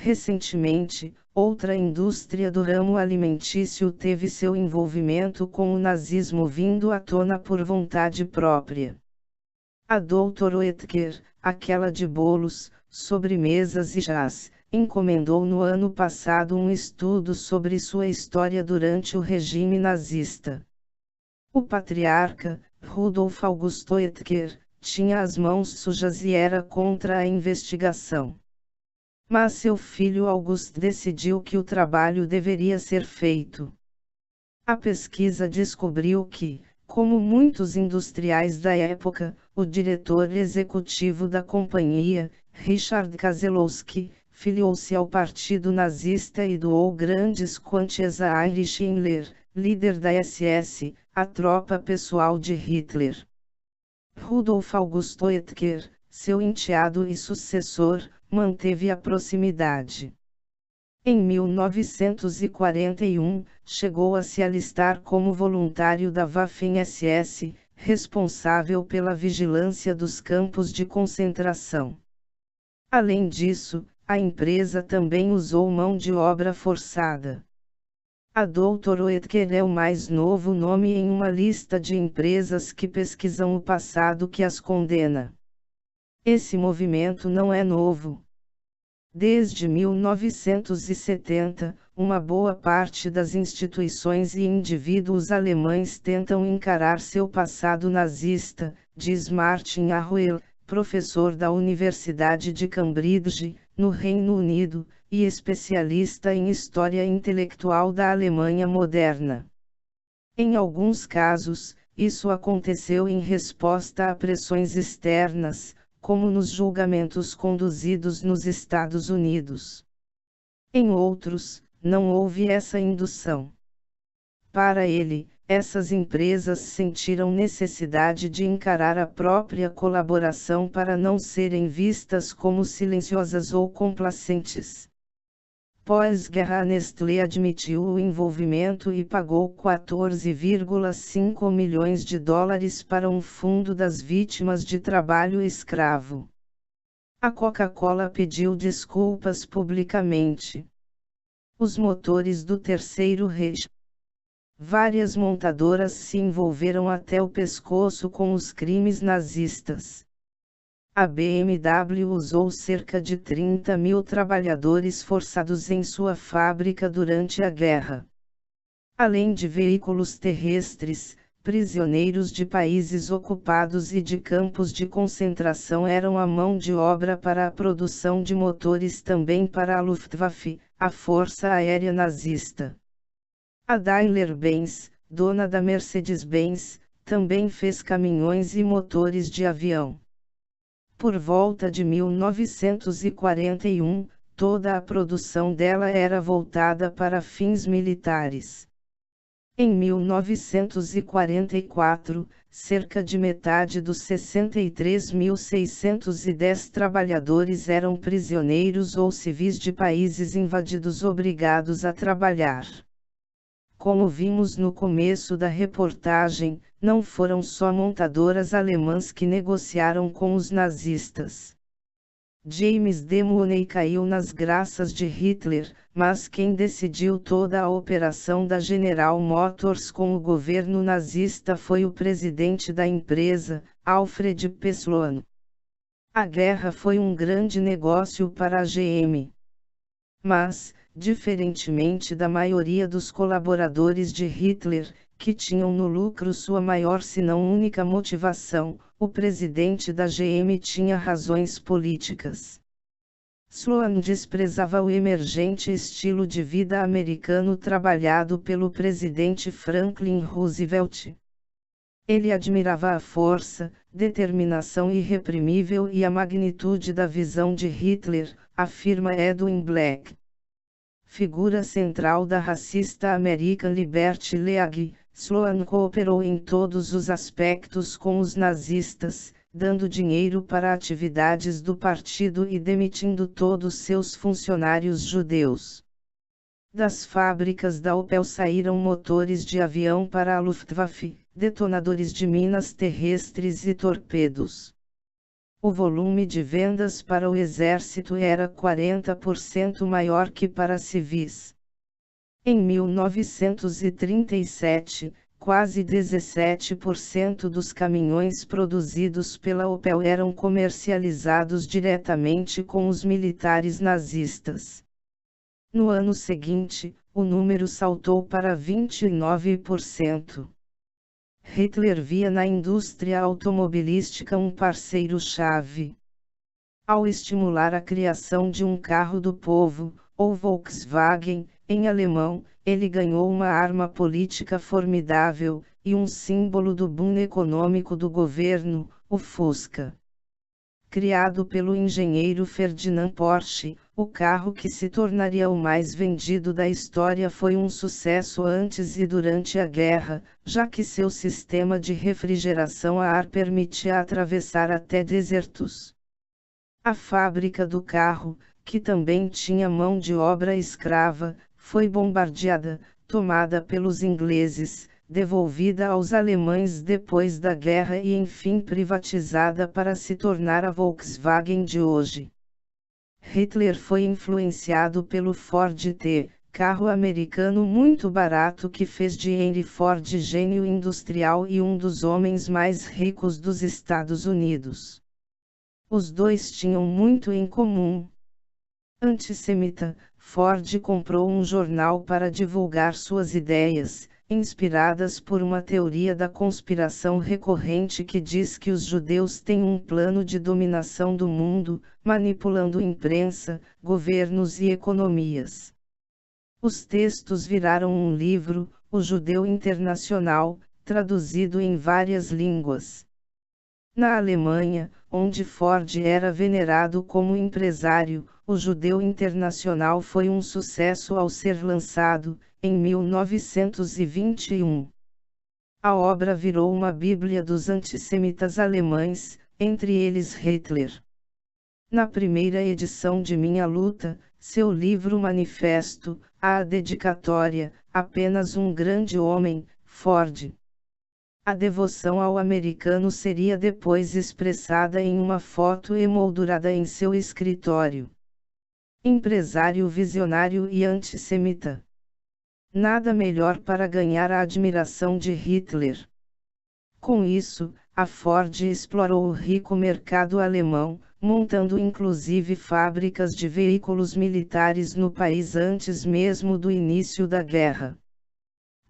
Recentemente, outra indústria do ramo alimentício teve seu envolvimento com o nazismo vindo à tona por vontade própria. A Dr. Oetker, aquela de bolos, sobremesas e chás, encomendou no ano passado um estudo sobre sua história durante o regime nazista. O patriarca, Rudolf August Oetker, tinha as mãos sujas e era contra a investigação. Mas seu filho August decidiu que o trabalho deveria ser feito. A pesquisa descobriu que, como muitos industriais da época, o diretor executivo da companhia, Richard Kazelowski, filiou-se ao partido nazista e doou grandes quantias a Heinrich Himmler, líder da SS, a tropa pessoal de Hitler. Rudolf August Oetker, seu enteado e sucessor, manteve a proximidade. Em 1941, chegou a se alistar como voluntário da Waffen-SS, responsável pela vigilância dos campos de concentração. Além disso, a empresa também usou mão de obra forçada. A Dr. Oetker é o mais novo nome em uma lista de empresas que pesquisam o passado que as condena. Esse movimento não é novo. Desde 1970, uma boa parte das instituições e indivíduos alemães tentam encarar seu passado nazista, diz Martin Arruel, professor da Universidade de Cambridge, no Reino Unido, e especialista em história intelectual da Alemanha moderna. Em alguns casos, isso aconteceu em resposta a pressões externas, como nos julgamentos conduzidos nos Estados Unidos. Em outros, não houve essa indução. Para ele, essas empresas sentiram necessidade de encarar a própria colaboração para não serem vistas como silenciosas ou complacentes. Pós-guerra, a Nestlé admitiu o envolvimento e pagou 14,5 milhões de dólares para um fundo das vítimas de trabalho escravo. A Coca-Cola pediu desculpas publicamente. Os motores do Terceiro Reich. Várias montadoras se envolveram até o pescoço com os crimes nazistas. A BMW usou cerca de 30 mil trabalhadores forçados em sua fábrica durante a guerra. Além de veículos terrestres, prisioneiros de países ocupados e de campos de concentração eram a mão de obra para a produção de motores também para a Luftwaffe, a força aérea nazista. A Daimler-Benz, dona da Mercedes-Benz, também fez caminhões e motores de avião. Por volta de 1941, toda a produção dela era voltada para fins militares. Em 1944, cerca de metade dos 63.610 trabalhadores eram prisioneiros ou civis de países invadidos obrigados a trabalhar. Como vimos no começo da reportagem, não foram só montadoras alemãs que negociaram com os nazistas. James D. Money caiu nas graças de Hitler, mas quem decidiu toda a operação da General Motors com o governo nazista foi o presidente da empresa, Alfred P. Sloan. A guerra foi um grande negócio para a GM. Mas, diferentemente da maioria dos colaboradores de Hitler, que tinham no lucro sua maior se não única motivação, o presidente da GM tinha razões políticas. Sloan desprezava o emergente estilo de vida americano trabalhado pelo presidente Franklin Roosevelt. Ele admirava a força, determinação irreprimível e a magnitude da visão de Hitler, afirma Edwin Black. Figura central da racista American Liberty League, Sloan cooperou em todos os aspectos com os nazistas, dando dinheiro para atividades do partido e demitindo todos seus funcionários judeus. Das fábricas da Opel saíram motores de avião para a Luftwaffe, detonadores de minas terrestres e torpedos. O volume de vendas para o exército era 40% maior que para civis. Em 1937, quase 17% dos caminhões produzidos pela Opel eram comercializados diretamente com os militares nazistas. No ano seguinte, o número saltou para 29%. Hitler via na indústria automobilística um parceiro-chave. Ao estimular a criação de um carro do povo, ou Volkswagen, em alemão, ele ganhou uma arma política formidável, e um símbolo do boom econômico do governo, o Fusca. Criado pelo engenheiro Ferdinand Porsche, o carro que se tornaria o mais vendido da história foi um sucesso antes e durante a guerra, já que seu sistema de refrigeração a ar permitia atravessar até desertos. A fábrica do carro, que também tinha mão de obra escrava, foi bombardeada, tomada pelos ingleses, devolvida aos alemães depois da guerra e enfim privatizada para se tornar a Volkswagen de hoje. Hitler foi influenciado pelo Ford T, carro americano muito barato que fez de Henry Ford gênio industrial e um dos homens mais ricos dos Estados Unidos. Os dois tinham muito em comum. Antissemita, Ford comprou um jornal para divulgar suas ideias, inspiradas por uma teoria da conspiração recorrente que diz que os judeus têm um plano de dominação do mundo, manipulando imprensa, governos e economias. Os textos viraram um livro, O Judeu Internacional, traduzido em várias línguas. Na Alemanha, onde Ford era venerado como empresário, O Judeu Internacional foi um sucesso ao ser lançado, em 1921. A obra virou uma bíblia dos antissemitas alemães, entre eles Hitler. Na primeira edição de Minha Luta, seu livro manifesto, a dedicatória, apenas um grande homem, Ford. A devoção ao americano seria depois expressada em uma foto emoldurada em seu escritório. Empresário visionário e antissemita. Nada melhor para ganhar a admiração de Hitler. Com isso, a Ford explorou o rico mercado alemão, montando inclusive fábricas de veículos militares no país antes mesmo do início da guerra.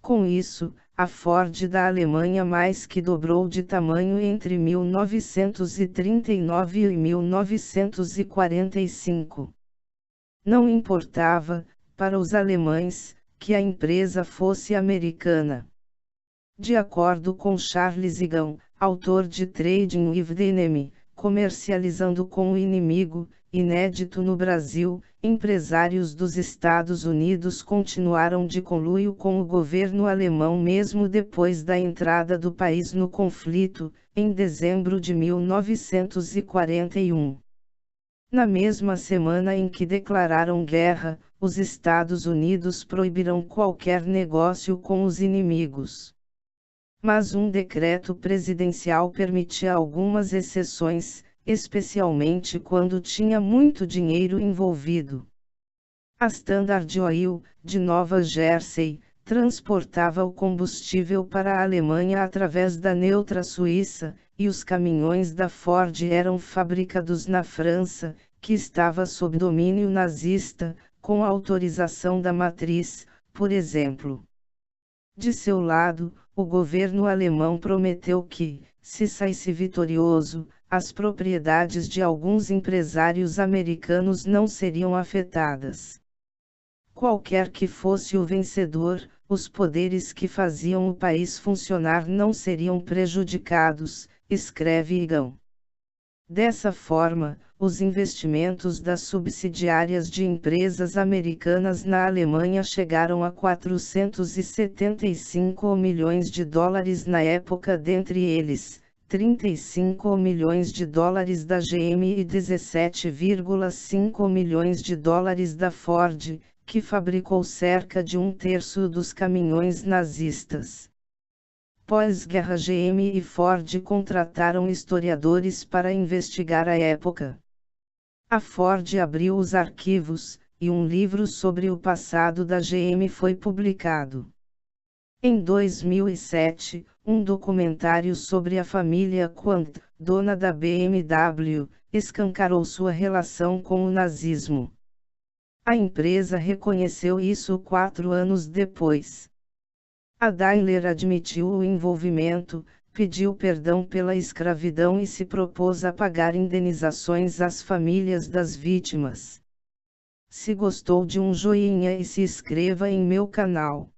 Com isso, a Ford da Alemanha mais que dobrou de tamanho entre 1939 e 1945. Não importava, para os alemães, que a empresa fosse americana. De acordo com Charles Egan, autor de Trading with the Enemy, comercializando com o inimigo, inédito no Brasil, empresários dos Estados Unidos continuaram de conluio com o governo alemão mesmo depois da entrada do país no conflito, em dezembro de 1941. Na mesma semana em que declararam guerra, os Estados Unidos proibiram qualquer negócio com os inimigos. Mas um decreto presidencial permitia algumas exceções, especialmente quando tinha muito dinheiro envolvido. A Standard Oil, de Nova Jersey, transportava o combustível para a Alemanha através da neutra Suíça, e os caminhões da Ford eram fabricados na França, que estava sob domínio nazista, com autorização da matriz, por exemplo. De seu lado, o governo alemão prometeu que, se saísse vitorioso, as propriedades de alguns empresários americanos não seriam afetadas. Qualquer que fosse o vencedor, os poderes que faziam o país funcionar não seriam prejudicados, escreve Egan. Dessa forma, os investimentos das subsidiárias de empresas americanas na Alemanha chegaram a 475 milhões de dólares na época, dentre eles, 35 milhões de dólares da GM e 17,5 milhões de dólares da Ford, que fabricou cerca de um terço dos caminhões nazistas. Pós-guerra, GM e Ford contrataram historiadores para investigar a época. A Ford abriu os arquivos, e um livro sobre o passado da GM foi publicado. Em 2007, um documentário sobre a família Quandt, dona da BMW, escancarou sua relação com o nazismo. A empresa reconheceu isso 4 anos depois. A Daimler admitiu o envolvimento, pediu perdão pela escravidão e se propôs a pagar indenizações às famílias das vítimas. Se gostou, de um joinha e se inscreva em meu canal.